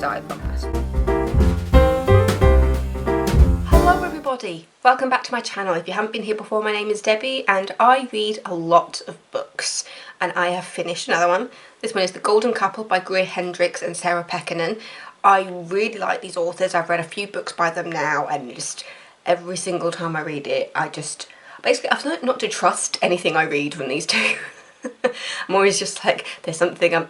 started Vlogmas. Hello everybody, welcome back to my channel. If you haven't been here before, my name is Debbie and I read a lot of books, and I have finished another one. This one is The Golden Couple by Greer, Hendricks and Sarah Pekkanen. I really like these authors. I've read a few books by them now, and just every single time I read it, basically I've learned not to trust anything I read from these two. I'm always just like, there's something I'm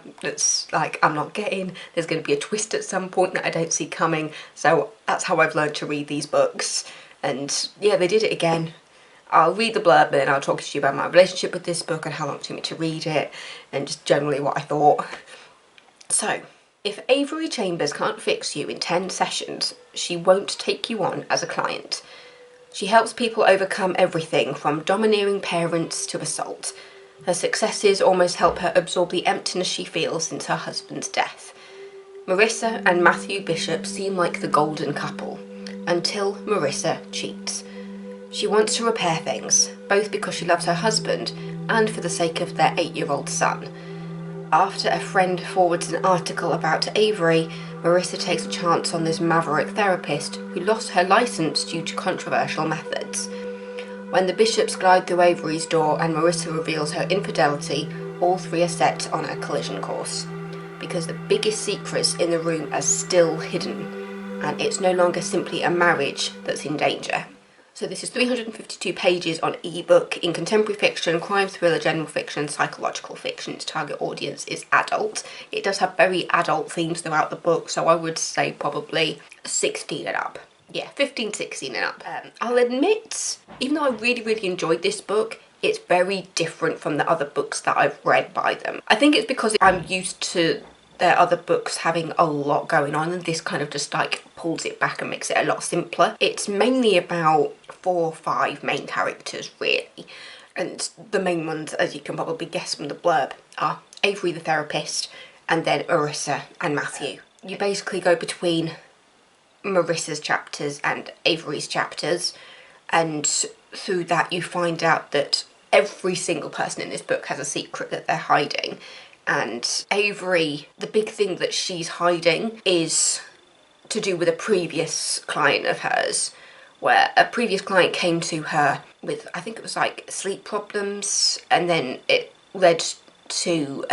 not getting, there's going to be a twist at some point that I don't see coming. So that's how I've learned to read these books. And yeah, they did it again. I'll read the blurb and then I'll talk to you about my relationship with this book and how long it took me to read it and just generally what I thought. So, if Avery Chambers can't fix you in 10 sessions, she won't take you on as a client. She helps people overcome everything from domineering parents to assault. Her successes almost help her absorb the emptiness she feels since her husband's death. Marissa and Matthew Bishop seem like the golden couple, until Marissa cheats. She wants to repair things, both because she loves her husband and for the sake of their 8-year-old son. After a friend forwards an article about Avery, Marissa takes a chance on this maverick therapist who lost her license due to controversial methods. When the Bishops glide through Avery's door and Marissa reveals her infidelity, all three are set on a collision course. Because the biggest secrets in the room are still hidden, and it's no longer simply a marriage that's in danger. So this is 352 pages on ebook in contemporary fiction, crime thriller, general fiction, psychological fiction. Its target audience is adult. It does have very adult themes throughout the book, so I would say probably 16 and up. Yeah, 15, 16 and up. I'll admit, even though I really enjoyed this book, it's very different from the other books that I've read by them. I think it's because I'm used to their other books having a lot going on, and this kind of just like pulls it back and makes it a lot simpler. It's mainly about 4 or 5 main characters really, and the main ones, as you can probably guess from the blurb, are Avery the therapist and then Marissa and Matthew. You basically go between Marissa's chapters and Avery's chapters, and through that you find out that every single person in this book has a secret that they're hiding. And Avery, the big thing that she's hiding is to do with a previous client of hers, where a previous client came to her with, I think it was like sleep problems, and then it led to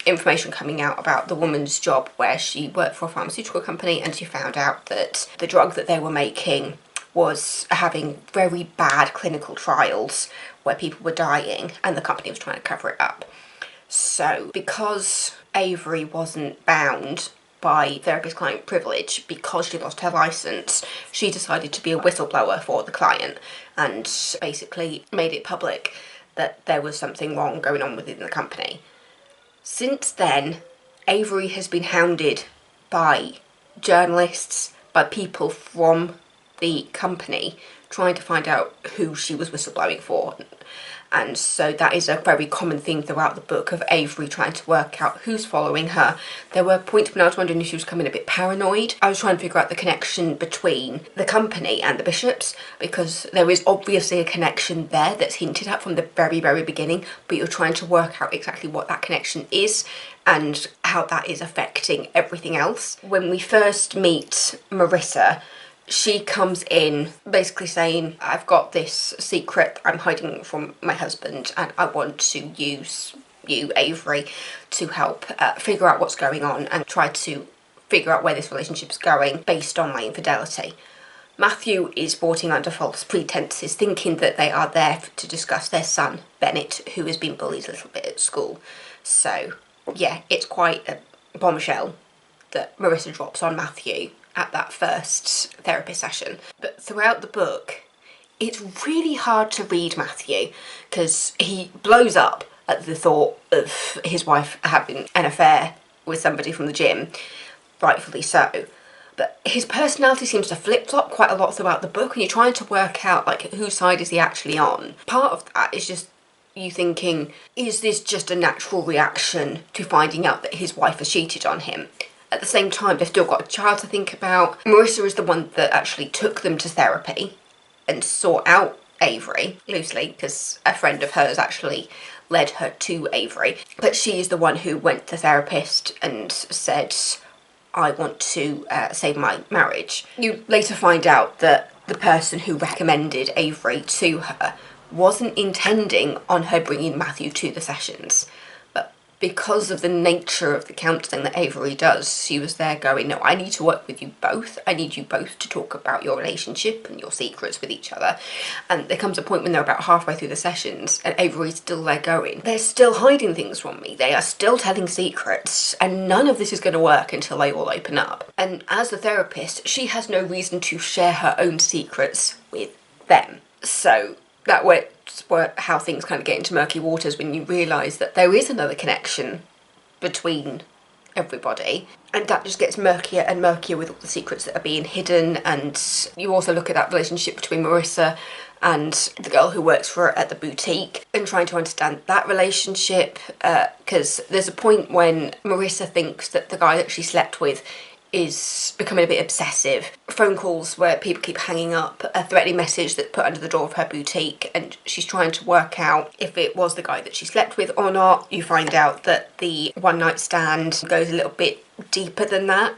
information coming out about the woman's job where she worked for a pharmaceutical company, and she found out that the drug that they were making was having very bad clinical trials where people were dying, and the company was trying to cover it up. So because Avery wasn't bound by therapist-client privilege because she lost her license, she decided to be a whistleblower for the client and basically made it public that there was something wrong going on within the company. Since then, Avery has been hounded by journalists, by people from the company, trying to find out who she was whistleblowing for. And so that is a very common theme throughout the book, of Avery trying to work out who's following her. There were points when I was wondering if she was becoming a bit paranoid. I was trying to figure out the connection between the company and the Bishops, because there is obviously a connection there that's hinted at from the very beginning, but you're trying to work out exactly what that connection is and how that is affecting everything else. When we first meet Marissa, she comes in basically saying, I've got this secret I'm hiding from my husband and I want to use you, Avery, to help figure out what's going on and try to figure out where this relationship's going based on my infidelity. Matthew is sporting under false pretenses, thinking that they are there to discuss their son, Bennett, who has been bullied a little bit at school. So yeah, it's quite a bombshell that Marissa drops on Matthew at that first therapy session. But throughout the book, it's really hard to read Matthew, because he blows up at the thought of his wife having an affair with somebody from the gym, rightfully so. But his personality seems to flip-flop quite a lot throughout the book, and you're trying to work out like whose side is he actually on. Part of that is just you thinking, is this just a natural reaction to finding out that his wife has cheated on him? At the same time, they've still got a child to think about. Marissa is the one that actually took them to therapy and sought out Avery, loosely, because a friend of hers actually led her to Avery. But she is the one who went to the therapist and said, I want to save my marriage. You later find out that the person who recommended Avery to her wasn't intending on her bringing Matthew to the sessions, but because of the nature of the counselling that Avery does, she was there going, no, I need to work with you both. I need you both to talk about your relationship and your secrets with each other. And there comes a point when they're about halfway through the sessions and Avery's still there going, they're still hiding things from me. They are still telling secrets, and none of this is going to work until they all open up. And as the therapist, she has no reason to share her own secrets with them. So that was how things kind of get into murky waters, when you realise that there is another connection between everybody, and that just gets murkier and murkier with all the secrets that are being hidden. And you also look at that relationship between Marissa and the girl who works for her at the boutique, and trying to understand that relationship, because there's a point when Marissa thinks that the guy that she slept with is becoming a bit obsessive. Phone calls where people keep hanging up, a threatening message that's put under the door of her boutique, and she's trying to work out if it was the guy that she slept with or not. You find out that the one night stand goes a little bit deeper than that.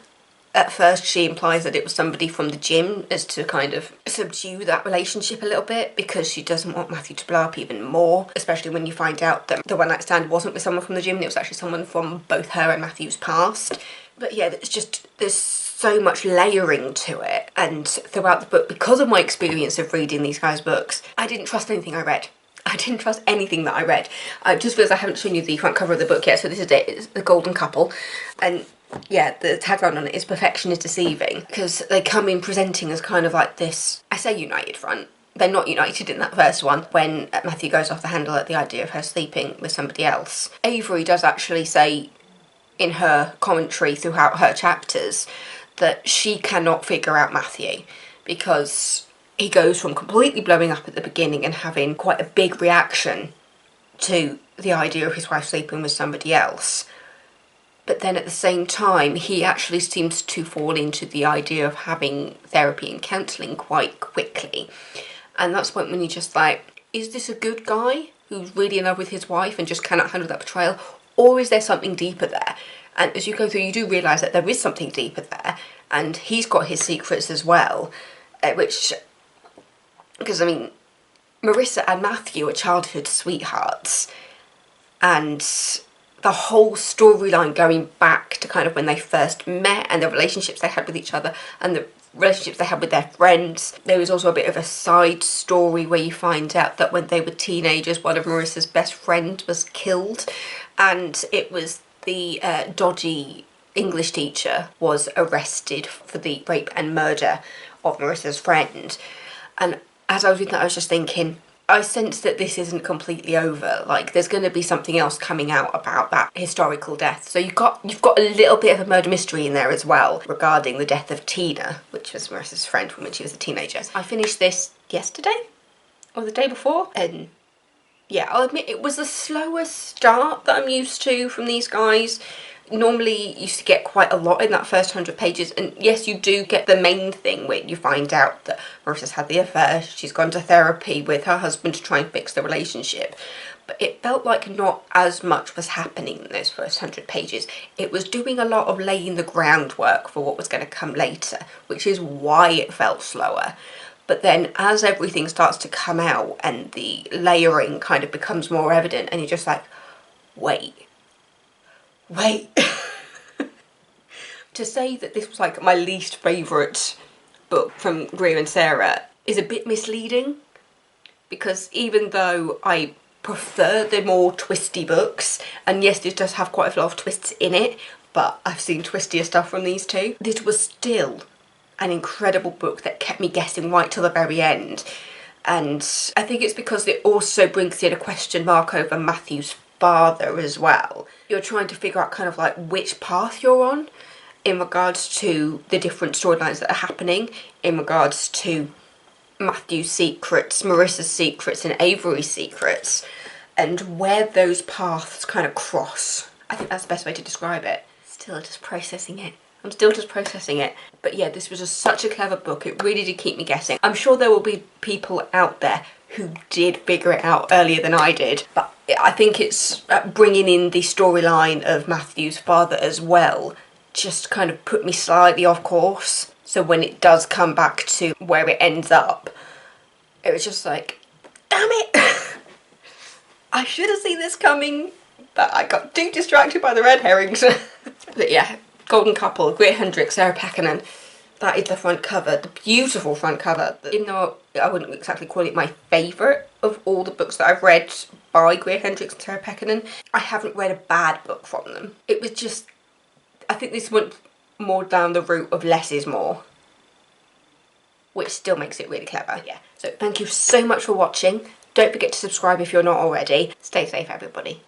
At first she implies that it was somebody from the gym, as to kind of subdue that relationship a little bit, because she doesn't want Matthew to blow up even more, especially when you find out that the one night stand wasn't with someone from the gym, it was actually someone from both her and Matthew's past. But yeah, it's just, there's so much layering to it. And throughout the book, because of my experience of reading these guys' books, I didn't trust anything I read. I didn't trust anything that I read. Just because I haven't shown you the front cover of the book yet, so this is it, it's The Golden Couple. And yeah, the tagline on it is "Perfection is deceiving," because they come in presenting as kind of like this, I say united front. They're not united in that first one, when Matthew goes off the handle at the idea of her sleeping with somebody else. Avery does actually say in her commentary throughout her chapters that she cannot figure out Matthew, because he goes from completely blowing up at the beginning and having quite a big reaction to the idea of his wife sleeping with somebody else, but then at the same time he actually seems to fall into the idea of having therapy and counselling quite quickly. And that's when you're just like, is this a good guy who's really in love with his wife and just cannot handle that betrayal, or is there something deeper there? And as you go through, you do realise that there is something deeper there, and he's got his secrets as well, which, because I mean, Marissa and Matthew are childhood sweethearts, and the whole storyline going back to kind of when they first met and the relationships they had with each other and the relationships they had with their friends. There was also a bit of a side story where you find out that when they were teenagers, one of Marissa's best friends was killed, and it was the dodgy English teacher was arrested for the rape and murder of Marissa's friend. And as I was reading that, I was just thinking, I sense that this isn't completely over. Like, there's going to be something else coming out about that historical death. So you've got a little bit of a murder mystery in there as well regarding the death of Tina, which was Marissa's friend from when she was a teenager. I finished this yesterday or the day before, and yeah, I'll admit it was a slower start that I'm used to from these guys. Normally used to get quite a lot in that first 100 pages, and yes, you do get the main thing where you find out that Marissa's had the affair, she's gone to therapy with her husband to try and fix the relationship, but it felt like not as much was happening in those first 100 pages. It was doing a lot of laying the groundwork for what was going to come later, which is why it felt slower. But then as everything starts to come out and the layering kind of becomes more evident, and you're just like, wait. To say that this was like my least favourite book from Greer and Sarah is a bit misleading, because even though I prefer the more twisty books, and yes, this does have quite a lot of twists in it, but I've seen twistier stuff from these two, this was still an incredible book that kept me guessing right till the very end. And I think it's because it also brings in a question mark over Matthew's father as well. You're trying to figure out kind of like which path you're on in regards to the different storylines that are happening, in regards to Matthew's secrets, Marissa's secrets and Avery's secrets, and where those paths kind of cross. I think that's the best way to describe it. Still just processing it. I'm still just processing it. But yeah, this was just such a clever book. It really did keep me guessing. I'm sure there will be people out there who did figure it out earlier than I did, but I think it's bringing in the storyline of Matthew's father as well just kind of put me slightly off course. So when it does come back to where it ends up, it was just like, damn it! I should have seen this coming, but I got too distracted by the red herrings. But yeah, Golden Couple, Greer, Hendricks, Sarah Pekkanen. That is the front cover, the beautiful front cover. Even though I wouldn't exactly call it my favourite of all the books that I've read by Greer, Hendricks and Sarah Pekkanen, I haven't read a bad book from them. It was just, I think this went more down the route of less is more, which still makes it really clever. Yeah, so thank you so much for watching. Don't forget to subscribe if you're not already. Stay safe, everybody.